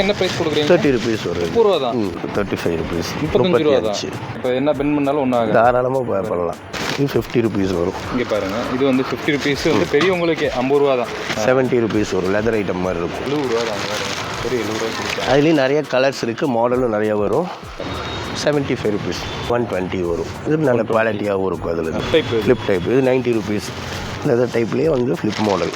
என்ன பிரைஸ் கொடுக்குறீங்க? 30 rupees வரும். 30 ரூபா தான். 35 rupees. 35 ரூபா தான். இப்போ என்ன பென் பண்ணாலும் ஒன்றும் ஆகாது. தாராளமாக பண்ணலாம். இது 50 rupees வரும். இங்கே பாருங்க, இது வந்து 50 rupees வந்து பெரியவங்களுக்கே 50 ரூபா தான். 70 rupees வரும். லெதர் ஐட்டம் மாதிரி இருக்கும். 70 ரூபா தான். பெரிய 70 ரூபாய் கொடுக்கும். அதுலேயும் நிறைய கலர்ஸ் இருக்குது, மாடலும் நிறைய வரும். 75 rupees, 120 வரும். இது நல்ல குவாலிட்டியாகவும் இருக்கும். அதில் ஃப்ளிப் டைப் இது 90 rupees. லெதர் டைப்லேயே வந்து ஃப்ளிப் மாடல்.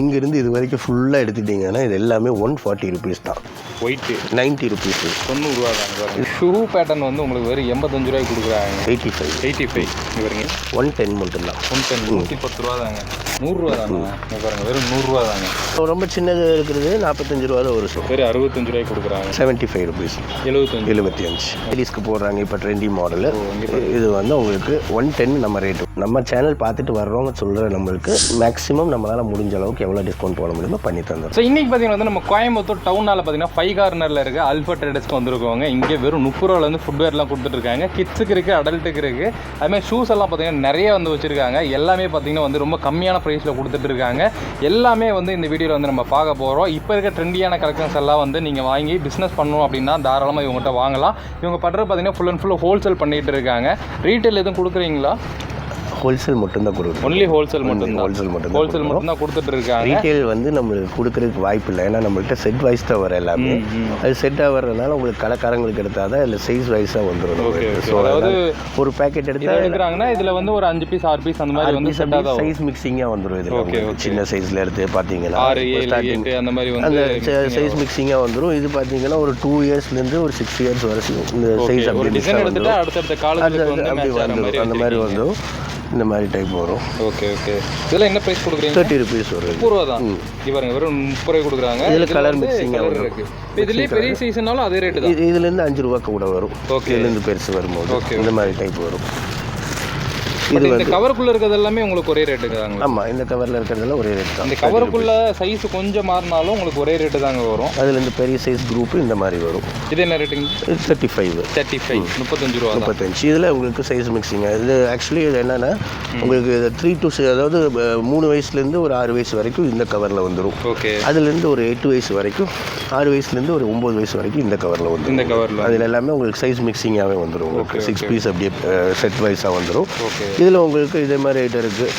இங்கேருந்து இது வரைக்கும் ஃபுல்லாக எடுத்துட்டிங்கன்னா இது எல்லாமே 140 rupees தான். White 90 rupees. 90 ரூபா தான். ஷூ பேட்டர்ன் வந்து உங்களுக்கு வெறும் 85 ரூபாய்க்கு கொடுக்குறாங்க. 85 இது வரீங்க 110 மட்டும்தான். 110 ரூபா தாங்க. 100 ரூபா தாங்க. பாருங்க, வெறும் 100 ரூபா தாங்க. ரொம்ப சின்னது இருக்கிறது 45 ரூபா தான் வரும். வெறும் 65 ரூபாய்க்கு கொடுக்குறாங்க. 75 rupees. 75 லேடிஸ்க்கு போடுறாங்க இப்போ ட்ரெண்டி மாடலு. இது வந்து உங்களுக்கு 110 நம்ம ரேட்டு. நம்ம சேனல் பார்த்துட்டு வர்றவங்க சொல்கிற நம்மளுக்கு மேக்ஸிமம் நம்மளால் முடிஞ்ச அளவுக்கு எவ்வளோ டிஸ்கவுண்ட் போட முடியுமோ பண்ணி தந்துடும். ஸோ இன்றைக்கி பார்த்தீங்கன்னா வந்து நம்ம கோயம்புத்தூர் டவுனால் பார்த்தீங்கன்னா 5 கார்னரில் இருக்க அல்ஃபா ட்ரேடர்ஸ்க்கு வந்துருக்கவங்க. இங்கே வெறும் 30 ரூபாலேருந்து ஃபுட்வேர்லாம் கொடுத்துட்ருக்காங்க. கிட்ஸுக்கு இருக்குது, அடல்ட்டுக்கு இருக்குது. அதுமாதிரி ஷூஸ் எல்லாம் பார்த்தீங்கன்னா நிறைய வந்து வச்சுருக்காங்க. எல்லாமே பார்த்தீங்கன்னா வந்து ரொம்ப கம்மியான ப்ரைஸில் கொடுத்துட்ருக்காங்க. எல்லாமே வந்து இந்த வீடியோவில் வந்து நம்ம பார்க்க போகிறோம். இப்போ இருக்க ட்ரெண்டியான கலெக்ஷன்ஸ் எல்லாம் வந்து நீங்கள் வாங்கி பிஸ்னஸ் பண்ணணும் அப்படின்னா தாராளமாக இவங்ககிட்ட வாங்கலாம். இவங்க பண்ணுறது பார்த்தீங்கன்னா ஃபுல் அண்ட் ஃபுல்லாக ஹோல்சேல் பண்ணிகிட்டு இருக்காங்க. ரீட்டைல் எதுவும் கொடுக்குறீங்களா? ஹோல்சேல் மட்டும்தான் கொடுக்கும். ஒன்லி ஹோல்சேல் மட்டும் தான் கொடுத்துட்டு இருக்காங்க. ரீட்டைல் வந்து நம்மளுக்கு கொடுக்கறதுக்கு வாய்ப்பு இல்லை. ஏன்னா நம்மள்கிட்ட செட் வைஸ் தான் வர எல்லாமே. அது செட்டாக வர்றதுனால உங்களுக்கு கடைக்காரங்களுக்கு எடுத்தால் தான் இல்லை சைஸ் வைஸாக வந்துடும். ஸோ அதாவது ஒரு பேக்கெட் எடுக்கிறாங்கன்னா இதில் வந்து ஒரு 5 பீஸ் 6 பீஸ் அந்த மாதிரி வந்து செட்டாக சைஸ் மிக்சிங்காக வந்துடும். இதில் சின்ன சைஸில் எடுத்து பார்த்தீங்கன்னா 6 7 அந்த மாதிரி வந்து அந்த சைஸ் மிக்சிங்காக வந்துடும். இது பார்த்தீங்கன்னா ஒரு 2 இயர்ஸ்லேருந்து ஒரு 6 years வரைக்கும் இந்த சைஸ் அப்படி டிசைன் எடுத்துட்டு அடுத்த காலத்துக்கு வந்து அந்த மாதிரி வந்துடும். இந்த மாதிரி டைப் வரும். ஓகே. இதெல்லாம் என்ன பிரைஸ் கொடுக்குறீங்க? 30 rupees வரும். 30 ரூபா தான். இவங்க வெறும் 30 ரூபாய் கொடுக்குறாங்க. இதில் கலர் மிக்சிங்காக வரும். இதுலேயே பெரிய சைஸ்னாலும் அதே ரேட்டு தான். இதுலேருந்து 5 ரூபாய்க்கு கூட வரும். இதுலேருந்து பெருசு வரும்போது இந்த மாதிரி டைப் வரும். இது இந்த கவருக்குள்ள இருக்கிறது எல்லாமே உங்களுக்கு ஒரே ரேட்டு தாங்க. ஆமாம், இந்த கவரில் இருக்கிறதெல்லாம் ஒரே ரேட் தான். இந்த கவருக்குள்ள சைஸ் கொஞ்சம் மாறினாலும் உங்களுக்கு ஒரே ரேட்டு தாங்க வரும். அதில் இந்த பெரிய சைஸ் குரூப் இந்த மாதிரி வரும். இது என்ன ரேட்டுங்க? 35 35 ரூபா. 35 இதில் உங்களுக்கு சைஸ் மிக்சிங். இது ஆக்சுவலி இது என்னென்னா உங்களுக்கு 3 to 6 அதாவது 3 வயசுலேருந்து ஒரு 6 வயசு வரைக்கும் இந்த கவரில் வந்துடும். ஓகே. அதுலேருந்து ஒரு 8 வயசு வரைக்கும், 6 வயசுலேருந்து ஒரு 9 வயசு வரைக்கும் இந்த கவரில் வந்துடும். இந்த கவரில் அதில் எல்லாமே உங்களுக்கு சைஸ் மிக்சிங்காகவே வந்துடும். உங்களுக்கு 6 பீஸ் அப்படியே செட் வைஸாக வந்துடும். ஓகே. இதில் உங்களுக்கு இதே மாதிரி ஐட்டம் இருக்குது.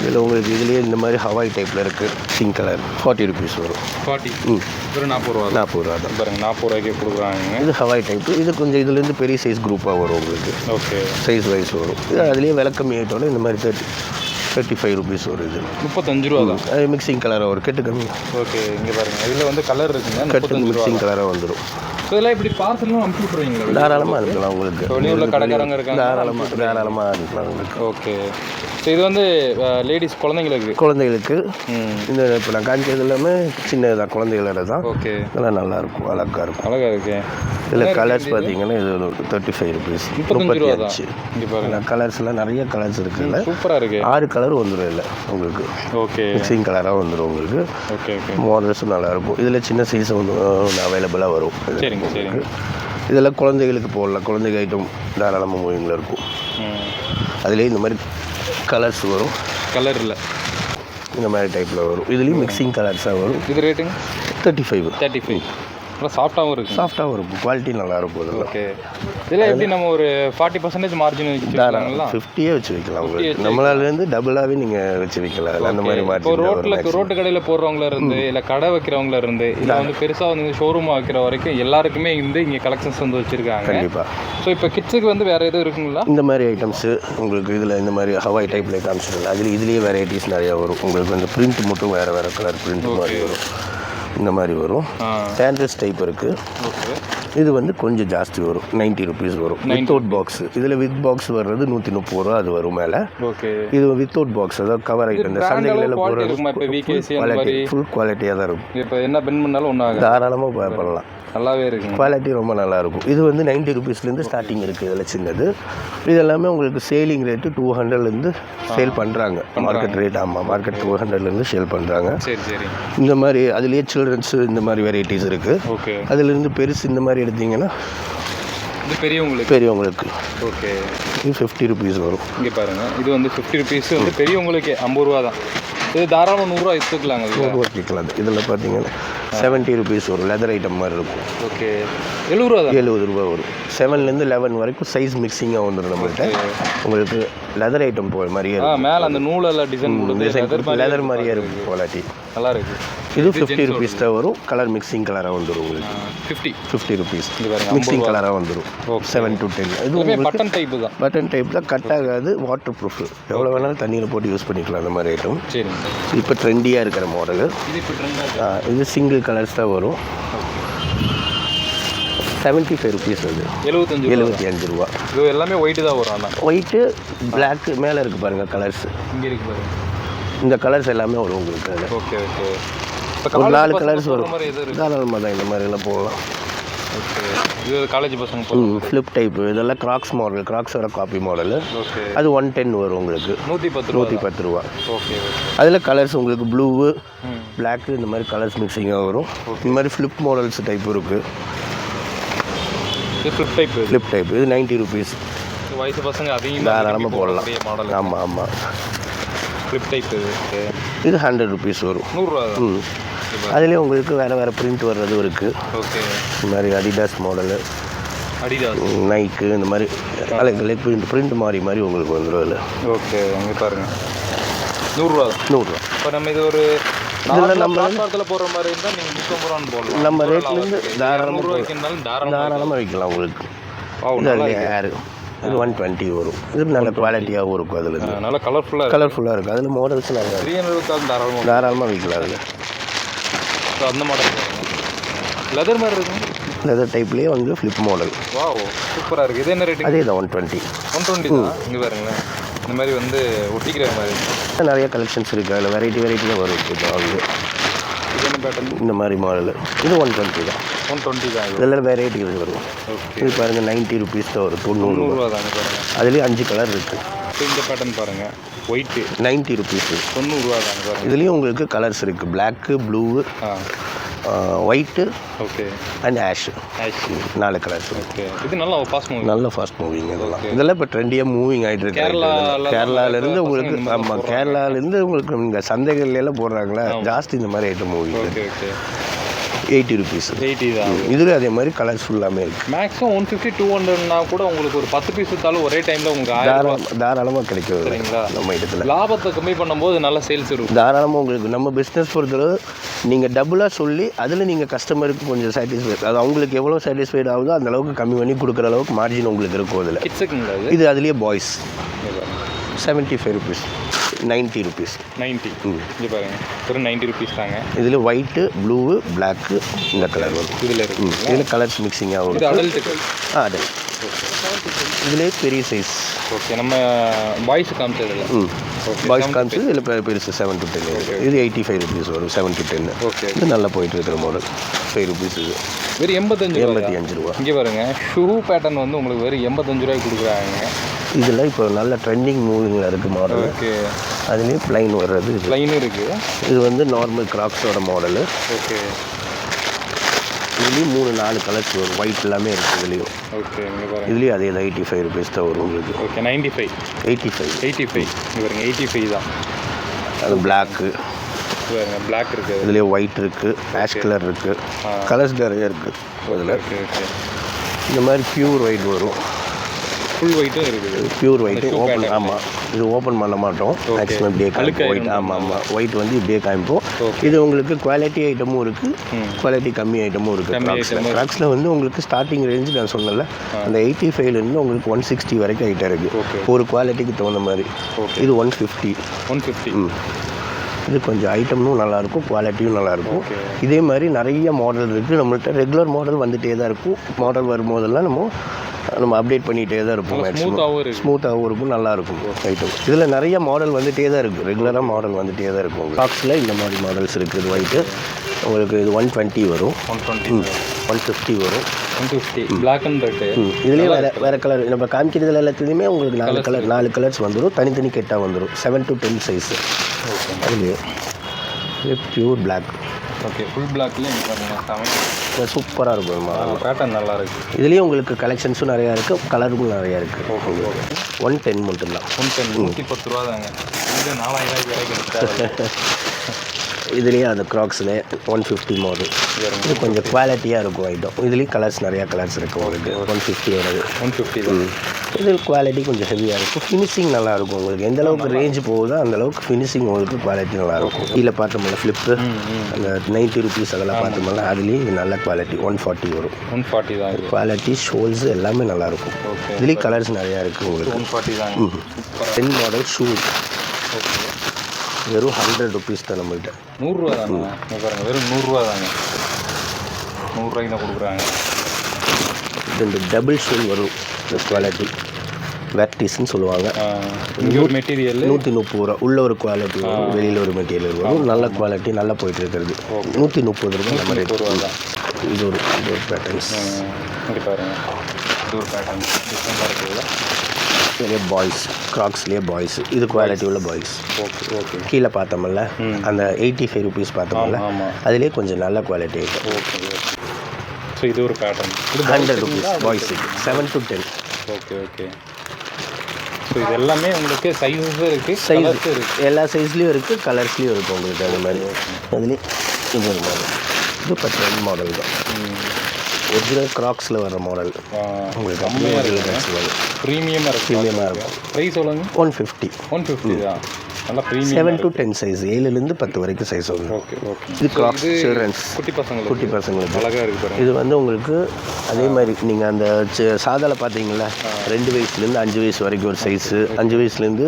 இதில் உங்களுக்கு இதுலேயே இந்த மாதிரி ஹவாய் டைப்பில் இருக்குது. பிங்க் கலர் 40 rupees வரும். 40 வெறும் 40 ரூபா தான் பாருங்க. 40 ரூபாய்க்கு கொடுக்குறாங்க. இது ஹவாய் டைப்பு. இது கொஞ்சம் இதுலேருந்து பெரிய சைஸ் குரூப்பாக வரும் உங்களுக்கு. ஓகே. சைஸ் வைஸ் வரும். இது அதுலேயே விலை கம்மி ஐட்டோட இந்த மாதிரி 35 rupees வரும். இது 35 ரூபா தான். அது மிக்சிங் கலராக வரும். கெட்டு கம்மி. ஓகே. இங்கே பாருங்க, இதில் வந்து கலர் இருக்குங்க. கட்டு மிக்சிங் கலராக வந்துடும். இதெல்லாம் இப்படி பார்சல்லாம் அனுப்பி விட்ருவீங்களா? தாராளமாக இருக்கலாம் உங்களுக்கு. வெளியூர்ல கடைக்காரங்க இருக்காங்க. தாராளமாக இருக்கலாம் உங்களுக்கு. ஓகே. ஸோ இது வந்து லேடிஸ் குழந்தைங்களுக்கு இந்த இப்போ நான் காமிக்கிறது எல்லாமே சின்னதாக குழந்தைகளோட தான். ஓகே. இதெல்லாம் நல்லாயிருக்கும், அழகாக இருக்கும். அழகாக இருக்கு. இதில் கலர்ஸ் பார்த்தீங்கன்னா இது 35 rupees. 35 இங்கே பாருங்க, கலர்ஸ்லாம் நிறைய கலர்ஸ் இருக்குல்ல. சூப்பராக இருக்குது. 6 கலர் வந்துடும் இல்லை உங்களுக்கு. ஓகே. மிக்சிங் கலராக வந்துடும் உங்களுக்கு. ஓகே. மாடல்ஸும் நல்லாயிருக்கும். இதில் சின்ன சைஸ் வந்து அவைலபிளாக வரும். சரிங்க. இதெல்லாம் குழந்தைகளுக்கு போடலாம். குழந்தைங்க ஐட்டம் தாராளமாக மூவிங்கில் இருக்கும். அதுலேயே இந்த மாதிரி கலர்ஸ் வரும். கலரில் இந்த மாதிரி டைப்பில் வரும். இதுலேயும் மிக்சிங் கலர்ஸாக வரும். இது ரேட்டுங்க 35. நல்லா சாஃப்டாகவும் இருக்கும். குவாலிட்டி நல்லாயிருக்கும் இதில். ஓகே. இதில் எப்படி நம்ம ஒரு 40% மார்ஜின் வச்சுக்கலாங்களா? 50 வச்சு வைக்கலாம் உங்களுக்கு. நம்மளாலேருந்து டபுளாகவே நீங்கள் வச்சு வைக்கலாம். அந்த மாதிரி இப்போ ரோட்டு கடையில் போடுறவங்கள இருந்து இல்லை கடை வைக்கிறவங்கள இருந்து இல்லை வந்து பெருசாக வந்து ஷோரூமாக வைக்கிற வரைக்கும் எல்லாருக்குமே வந்து இங்கே கலெக்ஷன்ஸ் வந்து வச்சுருக்காங்க. கண்டிப்பாக. ஸோ இப்போ கிட்ஸுக்கு வந்து வேறு எதுவும் இருக்குங்களா? இந்த மாதிரி ஐட்டம்ஸு உங்களுக்கு இதில் இந்த மாதிரி ஹவாய் டைப்பில் காமிச்சிடலாம். இதுலேயே வெரைட்டிஸ் நிறையா வரும். உங்களுக்கு வந்து பிரிண்ட் மட்டும் வேறு கலர் பிரிண்ட் மாதிரி வரும். இந்த மாதிரி வரும். சாண்டல்ஸ் டைப் இருக்குது. ஓகே. இது வந்து கொஞ்சம் ஜாஸ்தி வரும். 90 rupees வரும். Without box. இதில் வித் பாக்ஸ் வர்றது 130 ரூபா அது வரும் மேலே. ஓகே. இது வித்தவுட் பாக்ஸ், அதாவது கவர் ஐட்டம். இந்த சந்தைகளில் போகிறது ஃபுல் குவாலிட்டியாக தான் இருக்கும். இப்போ என்ன பென் பண்ணாலும் ஒன்றும் ஆகாது. தாராளமாக பண்ணலாம். நல்லாவே இருக்குது. குவாலிட்டி ரொம்ப நல்லாயிருக்கும். இது வந்து 90 rupeesலேருந்து ஸ்டார்டிங் இருக்குது. இதில் சின்னது இது எல்லாமே உங்களுக்கு சேலிங் ரேட்டு 200லேருந்து சேல் பண்ணுறாங்க. Market rate. ஆமாம், மார்க்கெட் 200லேருந்து சேல் பண்ணுறாங்க. சரி. இந்த மாதிரி அதுலேயே சில்ட்ரன்ஸு இந்த மாதிரி வெரைட்டிஸ் இருக்குது. ஓகே. அதுலேருந்து பெருசு இந்த மாதிரி எடுத்திங்கன்னா இது பெரியவங்களுக்கு. ஓகே. இது 50 rupees வரும். இங்கே பாருங்கள், இது வந்து 50 rupees வந்து பெரியவங்களுக்கே 50 ரூபா தான். இது தாராளமாக 100 ரூபா எடுத்துக்கலாங்க. 100 ரூபா கேட்கலாம். இதில் பார்த்தீங்கன்னா 70 ருபீஸ் வரும். லெதர் ஐட்டம் மாதிரி இருக்கும். ஓகே 70 ரூபா தான். 70 ரூபா வரும். 7லேருந்து 11 வரைக்கும் சைஸ் மிக்சிங்காக வந்துடும் நம்மள்கிட்ட. உங்களுக்கு லெதர் ஐட்டம் போகிற மாதிரியே இருக்கும். மேலே அந்த நூலெல்லாம் டிசைன் லெதர் மாதிரியே இருக்கும். குவாலிட்டி நல்லா இருக்குது. இது 50 ருபீஸ் தான் வரும். கலர் மிக்சிங் கலராக வந்துடும் உங்களுக்கு. 50 ருபீஸ் மிக்சிங் கலராக வந்துடும். 7 to 10. இது பட்டன் டைப் தான். பட்டன் டைப் தான். கட் ஆகாது. Water proof. எவ்வளோ வேணாலும் தண்ணியில் போட்டு யூஸ் பண்ணிக்கலாம் அந்த மாதிரி ஐட்டம். சரி. இப்போ ட்ரெண்டியாக இருக்கிற மாடலு. இது சிங்கிள் கலர்ஸ் தான் வரும். 75 ருபீஸ். அது 75 ரூபா. இது எல்லாமே ஒயிட்டு தான் வரும். ஆனால் ஒயிட்டு பிளாக்கு மேலே இருக்குது பாருங்கள் கலர்ஸ். இங்கே இருக்குது பாருங்கள். இந்த கலர்ஸ் எல்லாமே வரும் உங்களுக்கு. Okay okay. ஒரு 4 கலர்ஸ் வரும். தாராளமாக தான் இந்த மாதிரிலாம் போகலாம். ஓகே. இது காலேஜ் பசங்க ஃப்ளிப் டைப்பு. இதெல்லாம் கிராக்ஸ் மாடல். கிராக்ஸோட காப்பி மாடலு. ஓகே. அது 110 வரும் உங்களுக்கு. 110 ரூபா. ஓகே. அதில் கலர்ஸ் உங்களுக்கு ப்ளூவு பிளாக்கு இந்த மாதிரி கலர்ஸ் மிக்சிங்காக வரும். இந்த மாதிரி ஃப்ளிப் மாடல்ஸ் டைப் இருக்குது. Flip type. இது 90 ருபீஸ். வயசு பசங்க அதிகமாக தாராளமாக போடலாம். ஆமாம் ஆமாம். Flip type. இது 100 ருபீஸ் வரும். 100 ரூபா தான். அதுலேயே உங்களுக்கு வேறு பிரிண்ட் வர்றதும் இருக்குது. ஓகே. இந்த மாதிரி அடிடாஸ் மாடலு, அடிடாஸ், நைக்கு இந்த மாதிரி அலைக்கு பிரிண்ட் மாறி உங்களுக்கு வந்துடும் அதில். ஓகே. அங்கே பாருங்கள் 100 ரூபா. 100 ரூபா. இப்போ நம்ம இது ஒரு இதில் நம்ம போடுற மாதிரி இருந்தால் நீங்கள் 30 ரூபான்னு போடலாம். நம்ம ரேட்லேருந்து தாராளமாக வைக்கலாம் உங்களுக்கு. இது ஏர். இது 120 வரும். இது நல்ல குவாலிட்டியாகவும் இருக்கும். அதில் நல்லா கலர்ஃபுல்லாக இருக்குது. அதில் மாடல்ஸ் நிறையா 300 தாராளமாக வைக்கலாம். அதில் அந்த மாடல் லெதர் மாதிரி இருக்கும். லெதர் டைப்லேயே வந்து ஃப்ளிப் மாடல். வாவ் சூப்பராக இருக்குது. இது என்ன ரேட்? அதே தான் 120. 120 தான். இங்கே பாருங்களேன். இந்த மாதிரி வந்து ஒட்டிக்கிற மாதிரி நிறைய கலெக்ஷன்ஸ் இருக்குது. அதில் வெரைட்டியாக வரும். இப்போ வந்து இந்த மாதிரி மாடல். இது 120 தான். 120 தான். இதெல்லாம் வெரைட்டி வரும். இது பாருங்கள் 90 ருபீஸ் தான் வரும். 90 ரூபா தாங்க பாருங்கள். அதுலேயே 5 கலர் இருக்குது. இந்த பேட்டர்ன் பாருங்கள். White 90 rupees. 90 ரூபா தாங்க பாருங்கள். இதுலேயும் உங்களுக்கு கலர்ஸ் இருக்குது. Black, blue, white, okay, and ash. 4 colours. Okay. இது நல்லா ஃபாஸ்ட் மூவிங். இதெல்லாம் இப்போ ட்ரெண்டியாக மூவிங் ஆகிட்டு இருக்கு. கேரளாலேருந்து உங்களுக்கு. ஆமாம், கேரளாலேருந்து உங்களுக்கு இந்த சந்தைகள்லாம் போடுறாங்களா ஜாஸ்தி இந்த மாதிரி item moving. Okay okay. 80 rupees. 80 தான். இதில் அதே மாதிரி கலர்ஸ் ஃபுல்லாமே இருக்குது. மேக்ஸிமம் 150 200னா கூட உங்களுக்கு ஒரு 10 பீஸ் விற்றாலும் ஒரே டைமில் உங்களுக்கு தாராளமாக கிடைக்கும். சரிங்களா? நம்ம இடத்துல லாபத்தை கம்மி பண்ணும்போது நல்ல சேல்ஸ் இருக்கும். தாராளமாக உங்களுக்கு. நம்ம பிஸ்னஸ் பொறுத்தளவு நீங்கள் டபுளாக சொல்லி அதில் நீங்கள் கஸ்டமருக்கு கொஞ்சம் சாட்டிஸ்ஃபைட், அது அவங்களுக்கு எவ்வளோ சாட்டிஸ்ஃபைட் ஆகுதோ அந்த அளவுக்கு கம்மி பண்ணி கொடுக்குற அளவுக்கு மார்ஜின் உங்களுக்கு இருக்கும். அதில் கிட்ஸுக்குங்களா இது? அதுலேயே பாய்ஸ் 75 ருபீஸ். 90 ருபீஸ். 90. இங்கே பாருங்கள், ஒரு 90 ருபீஸ் தாங்க. இதில் ஒயிட்டு, ப்ளூவு, பிளாக்கு இந்த கலர் வரும். இதில் இருக்குது. இதில் கலர்ஸ் மிக்சிங்காக வரும். இது அடல்ட்டுக்கு. அடல்ட். இதிலே பெரிய சைஸ். ஓகே. நம்ம பாய்ஸ் காமிச்சதில்ல. பாய்ஸ் காமிச்சது இதில் பெருசு 7 to 10. இது 85 ருபீஸ் வரும். 7 to 10. ஓகே. இது நல்லா போயிட்டு இருக்கிற மாடல். 5 ருபீஸ். இது வெறும் 85 ரூபா. இங்கே பாருங்கள், ஷூ பேட்டர்ன் வந்து உங்களுக்கு வெறும் 85 ரூபாய்க்கு கொடுக்குறாங்க. இதில் இப்போ நல்ல ட்ரெண்டிங் மூவிங்கில் இருக்குது மாடல். ஓகே. அதுலேயே ப்ளைன் வர்றது. ப்ளைன் இருக்குது. இது வந்து நார்மல் கிராக்ஸோட மாடலு. ஓகே. இதுலேயும் 3-4 கலர்ஸ் வரும். ஒயிட் எல்லாமே இருக்குது இதுலேயும். ஓகே. இங்கே பாருங்கள், இதுலேயும் அதே 85 ருபீஸ் தான் வரும் உங்களுக்கு. ஓகே. 95. 85. இங்கே பாருங்கள் 85 தான். அது பிளாக்கு. பாருங்கள், பிளாக் இருக்குது. இதுலேயே ஒயிட் இருக்குது, ஆஷ் கலர் இருக்குது, கலர்ஸ் நிறைய இருக்குது அதில். Okay okay. இந்த மாதிரி பியூர் ஒயிட் வரும். ஃபுல் ஒயிட்டும் இருக்குது. Pure white open. ஆமாம், இது ஓப்பன் பண்ண மாட்டோம். மேக்ஸிமம் இப்படியே காமிப்போம் ஒயிட். ஆமாம், ஒயிட் வந்து இப்படியே காமிப்போம். இது உங்களுக்கு குவாலிட்டி ஐட்டமும் இருக்குது, குவாலிட்டி கம்மி ஐட்டமும் இருக்குது. கிராக்ஸில் வந்து உங்களுக்கு ஸ்டார்டிங் ரேஞ்சு நான் சொன்னல, அந்த 85லேருந்து உங்களுக்கு 160 வரைக்கும் ஐட்டம் இருக்குது. ஒரு குவாலிட்டிக்கு தகுந்த மாதிரி. இது 150. இது கொஞ்சம் ஐட்டமும் நல்லாயிருக்கும், குவாலிட்டியும் நல்லாயிருக்கும். இதே மாதிரி நிறைய மாடல் இருக்குது நம்மள்கிட்ட. ரெகுலர் மாடல் வந்துகிட்டே தான் இருக்கும். மாடல் வரும்போதெல்லாம் நம்ம அப்டேட் பண்ணிகிட்டே தான் இருப்போம். ஸ்மூத்தாகவும் இருக்கும், நல்லாயிருக்கும் ஐட்டம். இதில் நிறைய மாடல் வந்துகிட்டே தான் இருக்குது. ரெகுலராக மாடல் வந்துகிட்டே தான் இருக்கும். பாக்ஸில் இந்த மாதிரி மாடல்ஸ் இருக்குது. ஒயிட்டு உங்களுக்கு இது 120 வரும். 150 வரும். 150. Black and red. இதுலேயே வேறு கலர் நம்ம காமிக்கிறதுல எல்லாத்துலேயுமே உங்களுக்கு 4 கலர்ஸ் வந்துடும். தனித்தனி கெட்டாக வந்துடும். 7 to 10 சைஸு. அதுலேயே பியூர் பிளாக். ஓகே. ஃபுல் பிளாக்லேயே இங்கே பாருங்கள், சூப்பராக இருக்கும். பேட்டர்ன் நல்லா இருக்குது. இதுலேயும் உங்களுக்கு கலெக்ஷன்ஸும் நிறையா இருக்குது, கலரும் நிறையா இருக்குது. 110 மட்டும்தான். 110. 110 ரூபா தாங்க. இது 4000 வரைக்கும். இதுலேயே அந்த க்ராக்ஸில் 150 மாடல். இது கொஞ்சம் குவாலிட்டியாக இருக்கும் ஐட்டம். இதுலேயும் கலர்ஸ் நிறையா கலர்ஸ் இருக்குது உங்களுக்கு. 150 வருது. 150 இது குவாலிட்டி கொஞ்சம் ஹெவியாக இருக்கும். ஃபினிஷிங் நல்லாயிருக்கும் உங்களுக்கு. எந்த அளவுக்கு ரேஞ்ச் போகுதோ அந்தளவுக்கு ஃபினிஷிங் உங்களுக்கு குவாலிட்டி நல்லாயிருக்கும். கீழே பார்த்தோம்ல ஃப்ளிப்பு அந்த 90 ருபீஸ் அதெல்லாம் பார்த்தோம்ல அதுலேயும் இது நல்ல குவாலிட்டி 140 வரும். 140 தான் குவாலிட்டி ஷோல்ஸ் எல்லாமே நல்லாயிருக்கும். இதுலேயும் கலர்ஸ் நிறையா இருக்குது உங்களுக்கு. 140 தான். 10 மாடல் ஷூ வெறும் 100 ருபீஸ் தான் நம்மள்கிட்ட. 100 ரூபா தாங்க பாருங்க. வெறும் 100 ரூபா தாங்க. 100 ரூபாய்க்கு தான் கொடுக்குறாங்க. இது இந்த டபுள் ஷூல் வரும். இந்த குவாலிட்டி வேக்டிஸ்ன்னு சொல்லுவாங்க. இங்கே ஒரு மெட்டீரியல் 130 ரூபா. உள்ள ஒரு குவாலிட்டி வரும், வெளியில் ஒரு மெட்டீரியல் வரும். நல்ல குவாலிட்டி நல்லா போயிட்டு இருக்கிறது. 130 ரூபாய் நம்ம ரேட். இது ஒரு பேட்டர்ன்ஸ் பாருங்க. இது ஒரு பேட்டர்ன் டிஃப்ரெண்டாக இருக்குதுல்ல. இதுலேயே பாய்ஸ் க்ராக்ஸ்லேயே பாய்ஸ். இது குவாலிட்டி உள்ள பாய்ஸ். ஓகே. கீழே பார்த்தோம்ல அந்த 85 ருபீஸ் பார்த்தோம்ல அதுலேயே கொஞ்சம் நல்ல குவாலிட்டி ஐட்டம். ஓகே. ஸோ இது ஒரு பேட்டர்ன். 100 ருபீஸ் பாய்ஸுக்கு 7 to 10. ஓகே. ஸோ இது எல்லாமே உங்களுக்கு சைஸஸும் இருக்குது, சைஸ் இருக்குது. எல்லா சைஸ்லேயும் இருக்குது, கலர்ஸ்லேயும் இருக்குது உங்களுக்கு. அது மாதிரி அதுலேயும் இது ஒரு மாடல். இது 10 மாடல் தான். ஒரிஜினல் க்ராக்ஸில் வர மாடல் உங்களுக்கு. கம்மியாக இருக்குது, ப்ரீமியமாக இருக்கும். ப்ரைஸ் சொல்லுங்க. 150 தான். நல்லா ப்ரீமியம். 7 to 10 size. 7லேருந்து 10 வரைக்கும் சைஸ் வரும். ஓகே. இது க்ராக்ஸ் சில்ட்ரன்ஸ் குட்டி பசங்களுக்கு அழகாக இருக்குது பாருங்க. இது வந்து உங்களுக்கு அதே மாதிரி நீங்கள் அந்த சாதாவில் பார்த்தீங்களா 2 வயசுலேருந்து 5 வயசு வரைக்கும் ஒரு சைஸு, 5 வயசுலேருந்து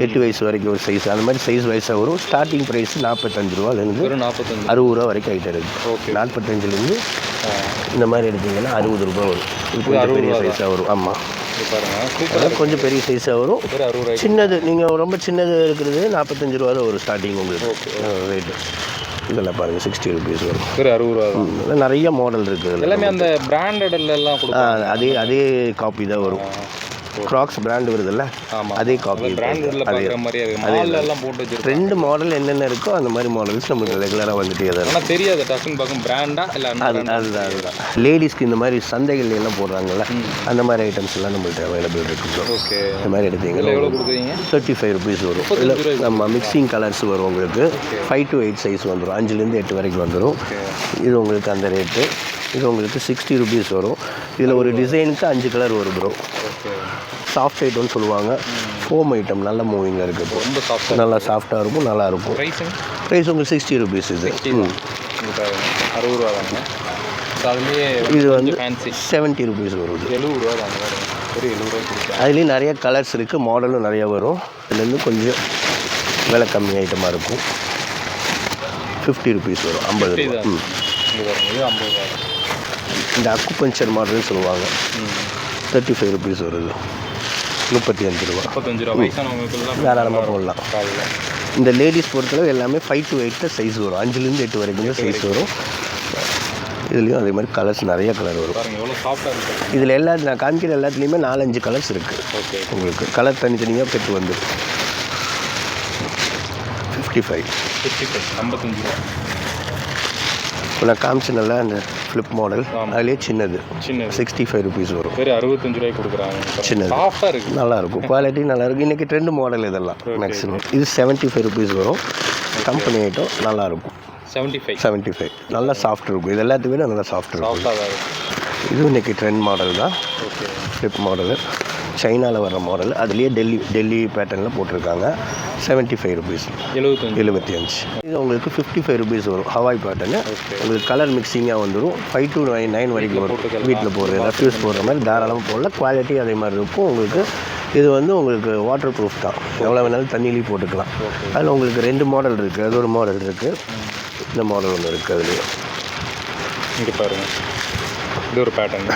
8 வயசு வரைக்கும் ஒரு சைஸ், அந்த மாதிரி சைஸ் வைஸாக வரும். ஸ்டார்டிங் ப்ரைஸ் 45 ரூபாலேருந்து 60 ரூபா வரைக்கும் ஐட்டம் இருக்குது. 45லேருந்து இந்த மாதிரி எடுத்தீங்கன்னா 60 ரூபா வரும். இது கொஞ்சம் பெரிய சைஸாக வரும். ஆமாம் பாருங்கள், கொஞ்சம் பெரிய சைஸாக வரும். சின்னது நீங்கள் ரொம்ப சின்னது இருக்கிறது 45 ரூபா தான் ஒரு ஸ்டார்டிங் உங்களுக்கு ரேட்டு. இதெல்லாம் பாருங்கள் 60 ருபீஸ் வரும். 60 ரூபா தான். நிறைய மாடல் இருக்குது. எல்லாமே அந்த பிராண்டட்லாம் அதே காப்பி தான் வரும். க்ராக்ஸ் பிராண்ட் வருதுல்ல அதே காப்பி. ரெண்டு மாடல் என்னென்ன இருக்கோ அந்த மாதிரி மாடல்ஸ் நமக்கு ரெகுலராக வந்துட்டே தான் தெரியாது. டக்குன்னு பார்க்கும் பிராண்டா இல்லை அதுதான். லேடிஸ்க்கு இந்த மாதிரி சந்தைகள் எல்லாம் போடுறாங்கல்ல அந்த மாதிரி ஐட்டம்ஸ் எல்லாம் நம்மள்ட்ட அவைலபிள் இருக்குது. ஓகே. இந்த மாதிரி எடுத்தீங்கன்னா 35 ருபீஸ் வரும். இல்லை நம்ம மிக்சிங் கலர்ஸ் வரும் உங்களுக்கு. 5 to 8 சைஸ் வந்துடும். 5லேருந்து 8 வரைக்கும் வந்துடும். இது உங்களுக்கு அந்த ரேட்டு. இது உங்களுக்கு 60 ருபீஸ் வரும். இதில் ஒரு டிசைனுக்கு 5 கலர் வரும் ப்ரோ. சாஃப்ட் ஐட்டம்னு சொல்லுவாங்க. ஃபோம் ஐட்டம் நல்ல மூவிங்காக இருக்குது. ரொம்ப சாஃப்டாக, நல்லா சாஃப்டாக இருக்கும், நல்லாயிருக்கும். ப்ரைஸ் உங்களுக்கு 60 ருபீஸ். இது 60 ரூபா தாங்க. அதுலேயே இது வந்து 70 ருபீஸ் வரும். 70 ரூபா தாங்க. ஒரு 70 ரூபாய்க்கு. அதுலேயும் நிறைய கலர்ஸ் இருக்குது, மாடலும் நிறையா வரும். இதுலேருந்து கொஞ்சம் விலை கம்மி ஐட்டமாக இருக்கும். 50 ருபீஸ் வரும். 50 ரூபா. இது 50 ரூபா. இந்த அக்குபஞ்சர் மாடல்னு சொல்லுவாங்க. 35 ருபீஸ் வருது. 35 ரூபா. 35 ரூபா. வயசானவங்களுக்குலாம் தாராளமாக போடலாம். இந்த லேடிஸ் பொறுத்தளவு எல்லாமே 5 to 8 சைஸ் வரும். 5லேருந்து 8 வரைக்கும் சைஸ் வரும். இதுலேயும் அதே மாதிரி கலர்ஸ் நிறைய கலர் வரும். எவ்வளோ சாஃப்டாக இருக்குது. இதில் நான் காமிக்கிற எல்லாத்துலேயுமே 4-5 கலர்ஸ் இருக்குது. ஓகே. உங்களுக்கு கலர் தனித்தனியாக பெற்று வந்து 55 55 ரூபா. இப்போ நான் காமிச்சேன்ல அந்த ஃப்ளிப் மாடல் அதுலேயே சின்னது 65 ருபீஸ் வரும். 65 ரூபாய்க்கு கொடுக்குறாங்க. சின்னது சாஃப்டாக இருக்குது, நல்லாயிருக்கும், குவாலிட்டி நல்லாயிருக்கும். இன்றைக்கி ட்ரெண்ட் மாடல் இதெல்லாம் மேக்ஸிமம். இது 75 ருபீஸ் வரும். கம்பெனி ஐட்டம் நல்லாயிருக்கும். 75 நல்லா சாஃப்ட் இருக்கும். இது எல்லாத்தையும் விட நல்லா சாஃப்ட் இருக்கும். இது இன்றைக்கி ட்ரெண்ட் மாடல் தான். ஃப்ளிப் மாடலு சைனாவில் வர மாடல். அதுலேயே டெல்லி பேட்டர்னில் போட்டிருக்காங்க. 75 ருபீஸ். 75. இது உங்களுக்கு 55 ருபீஸ் வரும். ஹவாய் பேட்டர்னு உங்களுக்கு கலர் மிக்சிங்காக வந்துடும். 5 to 9 வரைக்கும் வரும். வீட்டில் போடுறது ரெஃப்யூஸ் போடுற மாதிரி தாராளமாக போடலாம். குவாலிட்டி அதே மாதிரி இருக்கும் உங்களுக்கு. இது வந்து உங்களுக்கு வாட்டர் ப்ரூஃப் தான். எவ்வளோ வேணாலும் தண்ணியிலையும் போட்டுக்கலாம். அதில் உங்களுக்கு 2 மாடல் இருக்குது. அது ஒரு மாடல் இருக்குது. இந்த மாடல் ஒன்று இருக்குது. அதுலேயும் இங்கே பாருங்கள், இது ஒரு பேட்டர்ன்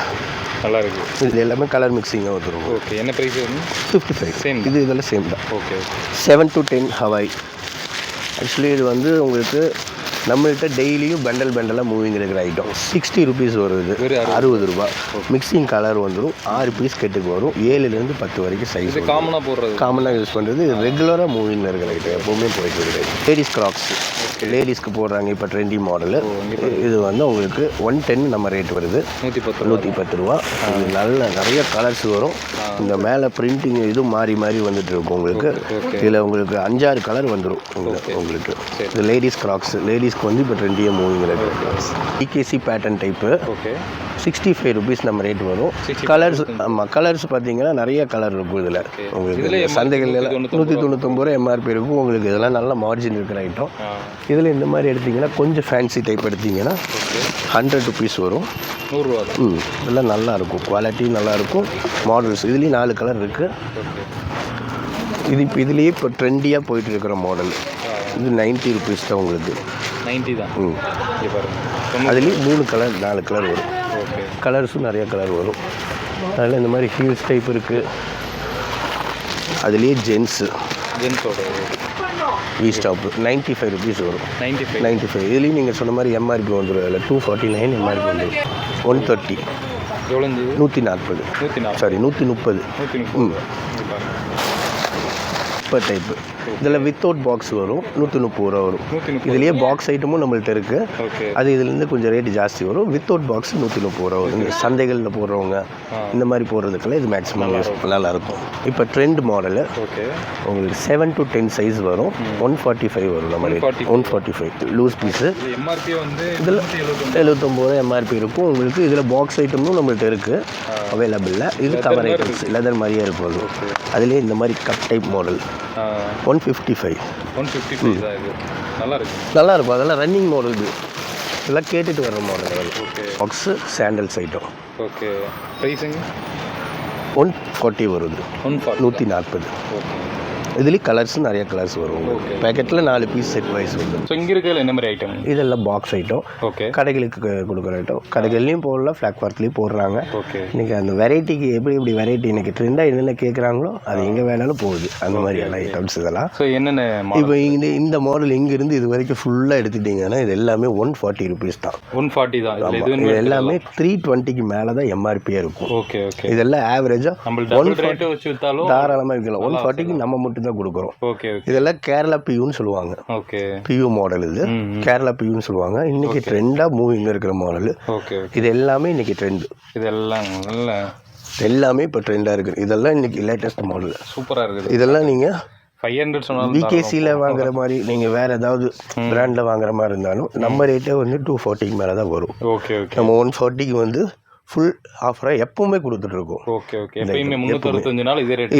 நல்லா இருக்குது. இது எல்லாமே கலர் மிக்சிங்காக வந்துடும். ஓகே. என்ன ப்ரைஸ் வரும்? 55. சேம். இதெல்லாம் சேம் தான். ஓகே. 7 to 10 Hawaii. ஆக்சுவலி இது வந்து உங்களுக்கு நம்மள்கிட்ட டெய்லியும் பண்டலாக மூவிங் இருக்கிற ஐட்டம். 60 ருபீஸ் வருது. 60 ரூபா. மிக்சிங் கலர் வந்துடும். 6 பீஸ் கெட்டுக்கு வரும். 7லேருந்து 10 வரைக்கும் சைஸ். காமனாக போடுறது, காமனாக யூஸ் பண்ணுறது. ரெகுலராக மூவிங்கில் இருக்கிற ஐட்டம் எப்போவுமே போயிட்டு இருக்குது. லேடிஸ் க்ராக்ஸ் லேடிஸ்க்கு போடுறாங்க இப்போ ட்ரெண்டி மாடலு. இது வந்து உங்களுக்கு 110 நம்ம ரேட் வருது, 110 ரூபா. இது நல்ல நிறைய கலர்ஸ் வரும். இந்த மேலே பிரிண்டிங் இது மாறி மாறி வந்துட்டு இருக்கும் உங்களுக்கு. இதில் உங்களுக்கு 5-6 கலர் வந்துடும் உங்களுக்கு. இது லேடிஸ் கிராக்ஸ், லேடிஸ்க்கு வந்து இப்போ ட்ரெண்டியாக மூவிங் இருக்குது. பிகேசி பேட்டர்ன் டைப்பு 65 ருபீஸ் நம்ம ரேட் வரும். கலர்ஸ் ஆமாம், கலர்ஸ் பார்த்தீங்கன்னா நிறைய கலர் இருக்கும் இதில் உங்களுக்கு. சந்தைகள் 199 ரூபா எம்ஆர்பி இருக்கும் உங்களுக்கு. இதெல்லாம் நல்ல மார்ஜின் இருக்கிற ஐட்டம். இதில் இந்த மாதிரி எடுத்திங்கன்னா கொஞ்சம் ஃபேன்சி டைப் எடுத்திங்கன்னா 100 ருபீஸ் வரும், 100 ரூபா. இதெல்லாம் நல்லாயிருக்கும், குவாலிட்டி நல்லாயிருக்கும். மாடல்ஸ் இதுலேயும் 4 கலர் இருக்குது. இது இப்போ இதுலேயே இப்போ ட்ரெண்டியாக போயிட்டு இருக்கிற மாடல். இது 90 ருபீஸ் தான் உங்களுக்கு. 90 தான். அதுலேயும் 3 கலர் 4 கலர் வரும். கலர்ஸும் நிறைய கலர் வரும். அதில் இந்த மாதிரி ஹீல்ஸ் டைப் இருக்குது. அதுலேயே ஜென்ஸோட வி ஸ்டாப் 95 ருபீஸ் வரும். 95. இதுலேயும் நீங்கள் சொன்ன மாதிரி எம்ஆர்பி வந்துடும். அதில் 249 எம்ஆர்பி வந்துடும். 130, 140, சாரி 130. இப்போ டைப்பு இதில் வித்தவுட் பாக்ஸ் வரும், 130 ரூபா வரும். இதுலேயே பாக்ஸ் ஐட்டமும் நம்மள்ட்ட இருக்குது. அது இதுலேருந்து கொஞ்சம் ரேட்டு ஜாஸ்தி வரும். வித்தவுட் பாக்ஸ் 130 ரூபா வரும். இந்த சந்தைகளில் போடுறவங்க இந்த மாதிரி போடுறதுக்கெல்லாம் இது மேக்ஸிமம் நல்லாயிருக்கும். இப்போ ட்ரெண்ட் மாடலு உங்களுக்கு 7 to 10 சைஸ் வரும். 145 வரும் நம்ம ரேட். 145 loose piece. இதில் 79 ரூபா எம்ஆர்பி இருக்கும் உங்களுக்கு. இதில் பாக்ஸ் ஐட்டமும் நம்மள்ட்ட இருக்குது அவைலபிளில். இது கவர் ஐட்டம்ஸ் லெதர் மாதிரியே இருக்கும் அது. அதுலேயே இந்த மாதிரி கப் டைப் மாடல் 155. நல்லா இருக்கும். அதெல்லாம் ரன்னிங் மாடல். இது இதெல்லாம் கேட்டுட்டு வர model. Box sandals item. Okay. Pricing 140 வருது, 140. இதுலேயும் கலர்ஸ் நிறைய கலர்ஸ் வரும். பேக்கெட்டில் 4 பீஸ் செட் வைஸ் வரும். ஸோ இங்கே இருக்கிற என்ன மாதிரி ஐட்டம்? இதெல்லாம் பாக்ஸ் ஐட்டம். கடைகளுக்கு கொடுக்குற ஐட்டம். கடைகள்லையும் போடலாம், ஃப்ளாக் பார்க்லேயும் போடுறாங்க. இன்றைக்கி அந்த வெரைட்டிக்கு எப்படி வெரைட்டி இன்றைக்கி ட்ரெண்டாக என்னென்ன கேட்குறாங்களோ அது எங்கே வேணாலும் போகுது. அந்த மாதிரியான ஐட்டம்ஸ் இதெல்லாம். ஸோ என்னென்ன இப்போ இந்த மாடல் இங்கேருந்து இது வரைக்கும் ஃபுல்லாக எடுத்துட்டிங்கன்னா இது எல்லாமே 140 ருபீஸ் தான். 140 தான். இது எல்லாமே 320க்கு மேலே தான் எம்ஆர்பியாக இருக்கும். ஓகே. இதெல்லாம் ஆவரேஜாக தாராளமாக விற்கலாம். 140க்கு நம்ம மட்டும் கொடுக்குறோம். இதெல்லாம் கேரளா பியூன்னு சொல்லுவாங்க. பியூ மாடல். இது கேரளா பியூன்னு சொல்லுவாங்க. இன்னைக்கு ட்ரெண்டா மூவிங் இருக்கிற மாடல். இது எல்லாமே இன்னைக்கு ட்ரெண்ட். எல்லாமே இப்போ ட்ரெண்டா இருக்கு. இதெல்லாம் இன்னைக்கு லேட்டஸ்ட் மாடல். சூப்பரா இருக்கு. இதெல்லாம் நீங்க 500 சொன்னாலும் விகேசியில் வாங்குற மாதிரி நீங்கள் வேறு ஏதாவது பிராண்டில் வாங்குற மாதிரி இருந்தாலும் நம்ம ரேட்டே வந்து 240க்கு மேலே தான் வரும். நம்ம 140க்கு வந்து ஃபுல் ஆஃபராக எப்பவுமே கொடுத்துட்ருக்கோம்.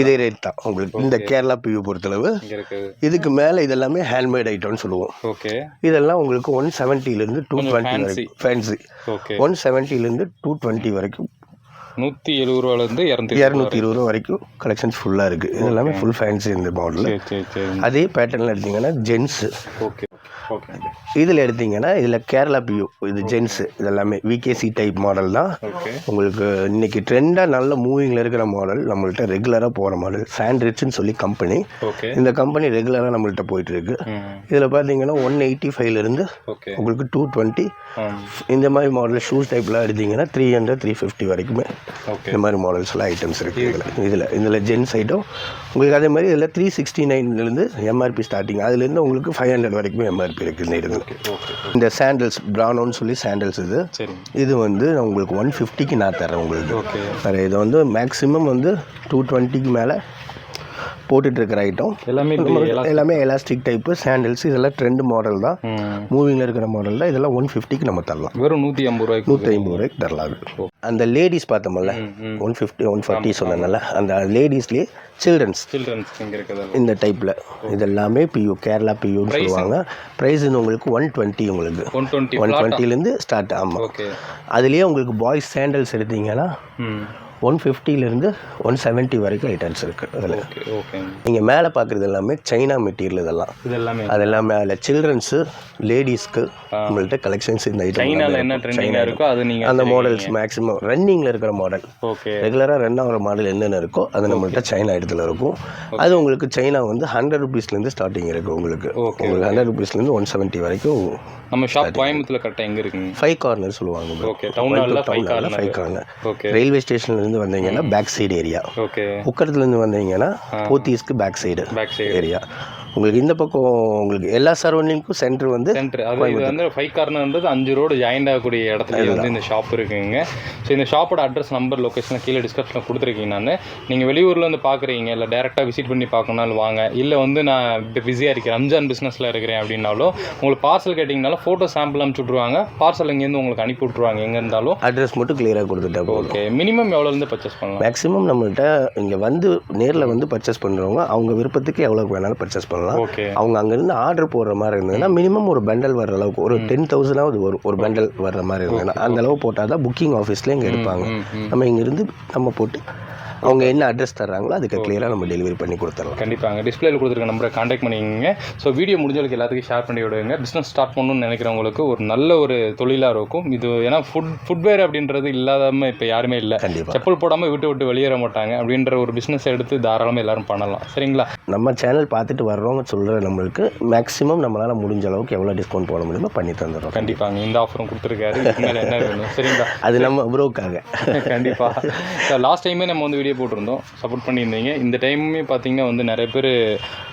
இதே ரேட் தான் உங்களுக்கு. இந்த கேரளா பியூ பொறுத்தளவு இதுக்கு மேலே இதெல்லாமே ஹேண்ட்மேட் ஐட்டம்னு சொல்லுவோம். இதெல்லாம் உங்களுக்கு 170லேருந்து 220 வரைக்கும் ஃபேன்சி. 170லேருந்து 220 வரைக்கும் 170 ரூபாலேருந்து 220 ரூபா வரைக்கும் கலெக்ஷன்ஸ் ஃபுல்லாக இருக்குது. இது எல்லாமே ஃபுல் ஃபேன்சி இந்த மாடல். அதே பேட்டர்னில் எடுத்திங்கன்னா ஜென்ஸு. இதில் எடுத்திங்கன்னா இதில் கேரளா பியூ, இது ஜென்ஸு. இதெல்லாமே விகேசி டைப் மாடல் தான். உங்களுக்கு இன்றைக்கி ட்ரெண்டாக நல்ல மூவிங்கில் இருக்கிற மாடல். நம்மள்கிட்ட ரெகுலராக போகிற மாடல் சாண்ட்ரிட்ஜ்னு சொல்லி கம்பெனி. இந்த கம்பெனி ரெகுலராக நம்மள்கிட்ட போயிட்டுருக்கு. இதில் பார்த்தீங்கன்னா 185லேருந்து உங்களுக்கு 220. இந்த மாதிரி மாடல் ஷூஸ் டைப்லாம் எடுத்திங்கன்னா 300, 350 வரைக்குமே இந்த மாதிரி மாடல்ஸ்லாம் ஐட்டம்ஸ் இருக்குது. இதில் ஜென்ஸ் ஐட்டம் உங்களுக்கு. அதே மாதிரி இதில் 369லேருந்து எம்ஆர்பி ஸ்டார்டிங். அதுலேருந்து உங்களுக்கு 500 வரைக்குமே எம்ஆர்பி இருக்குது. இந்த சாண்டல்ஸ் பிரானோன்னு சொல்லி சாண்டல்ஸ். இது வந்து உங்களுக்கு 150க்கு நான் தரேன் உங்களுக்கு. வேறு இது வந்து மேக்ஸிமம் வந்து 220க்கு மேலே போட்டுட்ருக்கிற ஐட்டம். எல்லாமே எலாஸ்டிக் டைப்பு சாண்டல்ஸ். இதெல்லாம் ட்ரெண்ட் மாடல் தான், மூவிங்கில் இருக்கிற மாடல் தான். இதெல்லாம் 150க்கு நம்ம தரலாம். வெறும் 150 ரூபாய்க்கு தரலாம். அந்த லேடிஸ் பார்த்தோம்ல 150, 140 சொன்னனால அந்த லேடிஸ்லேயே சில்ட்ரன்ஸ் இந்த டைப்பில் இதெல்லாமே பியூ கேரளா பியூன்னு சொல்லுவாங்க. ப்ரைஸ் உங்களுக்கு 120. உங்களுக்கு 120லேருந்து ஸ்டார்ட். ஆமாம். அதுலேயே உங்களுக்கு பாய்ஸ் சாண்டல்ஸ் எடுத்தீங்கன்னா 150லேருந்து 170 வரைக்கும் ஐட்டம்ஸ் இருக்குது. அதில் நீங்கள் மேலே பார்க்குறது எல்லாமே சைனா மெட்டீரியல். அதெல்லாமே அதில் சில்ட்ரன்ஸு லேடிஸ்க்கு உங்கள்கிட்ட கலெக்ஷன்ஸ் இந்த ஐட்டம். அந்த மாடல்ஸ் மேக்ஸிமம் ரன்னிங்கில் இருக்கிற மாடல், ரெகுலராக ரன் ஆகிற மாடல் என்னென்ன இருக்கோ அது நம்மள்கிட்ட சைனா இடத்துல இருக்கும். அது உங்களுக்கு சைனா வந்து 100 ருபீஸ்லேருந்து ஸ்டார்டிங் இருக்குது. உங்களுக்கு 100 ருபீஸ்லேருந்து 170 வரைக்கும். நம்ம ஷாப் கோயம்புத்தூர்ல கரெக்டாக எங்கே இருக்குங்க? 5 கார்னர் சொல்லுவாங்க. டவுனில் 5 கார்னர். ரயில்வே ஸ்டேஷன்லேருந்து வந்தீங்கன்னா பேக் சைடு ஏரியா. உக்கடத்துலேருந்து வந்தீங்கன்னா போத்தீஸ்க்கு பேக் சைடு ஏரியா. உங்களுக்கு இந்த பக்கம் உங்களுக்கு எல்லா சரௌண்டிங்க்கும் சென்டர் வந்து சென்டர். அது இது வந்து 5 கார்னர்ன்றது 5 ரோடு ஜாயின் ஆகக்கூடிய இடத்துல வந்து இந்த ஷாப் இருக்குங்க. ஸோ இந்த ஷாப்போட அட்ரஸ், நம்பர், லொக்கேஷன் கீழே டிஸ்கிரிப்ஷனில் கொடுத்துருக்கீங்க. நான் நீங்கள் வெளியூரில் வந்து பார்க்குறீங்க, இல்லை டேரெக்டாக விசிட் பண்ணி பார்க்கணுனாலும் வாங்க. இல்லை வந்து நான் பிஸியாக இருக்கேன், ரம்ஜான் பிஸ்னஸில் இருக்கிறேன் அப்படின்னாலும் உங்களுக்கு பார்சல் கேட்டிங்கனாலும் ஃபோட்டோ சாம்பிள் அனுப்பிச்சி விட்ருவாங்க. பார்சல் இங்கேருந்து உங்களுக்கு அனுப்பி விட்ருவாங்க. எங்கே இருந்தாலும் அட்ரஸ் மட்டும் கிளியராக கொடுத்துட்டா போதும். ஓகே. மினிமம் எவ்வளோலேருந்து பர்ச்சேஸ் பண்ணலாம்? மேக்ஸிமம் நம்மள்கிட்ட இங்கே வந்து நேரில் வந்து பர்ச்சேஸ் பண்ணுறவங்க அவங்க விருப்பத்துக்கு எவ்வளோக்கு வேணாலும் பர்ச்சேஸ் பண்ணலாம். ஓகே. அவங்க அங்கேருந்து ஆர்டர் போடுற மாதிரி இருந்ததுன்னா மினிமம் ஒரு பண்டல் வர அளவுக்கு ஒரு 10,000 வரும். ஒரு பண்டல் வர்ற மாதிரி இருந்ததுன்னா அந்த அளவு போட்டால் தான் புக்கிங் ஆஃபீஸில் இங்கே எடுப்பாங்க. நம்ம இங்கேருந்து நம்ம போட்டு அவங்க என்ன அட்ரஸ் தர்றாங்களோ அதுக்கு கிளியராக நம்ம டெலிவரி பண்ணி கொடுத்துடலாம். கண்டிப்பாக டிஸ்பிளேல கொடுத்துருக்க நம்பரை காண்டாக்ட் பண்ணிக்கோங்க. ஸோ வீடியோ முடிஞ்சவங்களுக்கு எல்லாத்துக்கும் ஷேர் பண்ணி விடுங்க. பிஸ்னஸ் ஸ்டார்ட் பண்ணணும்னு நினைக்கிறவங்களுக்கு ஒரு நல்ல ஒரு தொழிலாக இருக்கும் இது. ஏன்னா ஃபுட்வேர் அப்படின்றது இல்லாமல் இப்போ யாருமே இல்லை. கண்டிப்பாக செப்பல் போடாமல் விட்டு வெளியேற மாட்டாங்க. அப்படின்ற ஒரு பிஸ்னஸ் எடுத்து தாராளமாக எல்லாரும் பண்ணலாம். சரிங்களா? நம்ம சேனல் பார்த்துட்டு வர்றவங்க சொல்கிற நம்மளுக்கு மேக்ஸிமம் நம்மளால் முடிஞ்ச அளவுக்கு எவ்வளோ டிஸ்கவுண்ட் போட முடியுமோ பண்ணி தந்துடுறோம். கண்டிப்பாங்க. இந்த ஆஃபரும் கொடுத்துருக்காரு. மேலே என்ன வேணும்? சரிங்களா? அது நம்ம ப்ரோக்காக. கண்டிப்பாக. லாஸ்ட் டைமே நம்ம வந்து வீடியோ போட்டிருந்தோம், சப்போர்ட் பண்ணியிருந்தீங்க. இந்த டைமுமே பார்த்தீங்கன்னா வந்து நிறைய பேர்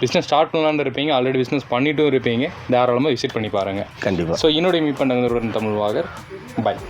பிஸ்னஸ் ஸ்டார்ட் பண்ணலான்னு இருப்பீங்க, ஆல்ரெடி பிஸ்னஸ் பண்ணிட்டும் இருப்பீங்க. தாராளமாக விசிட் பண்ணி பாருங்கள். கண்டிப்பாக. ஸோ என்னுடைய மீட் பண்ணுறது தமிழ் வாகர். பாய்.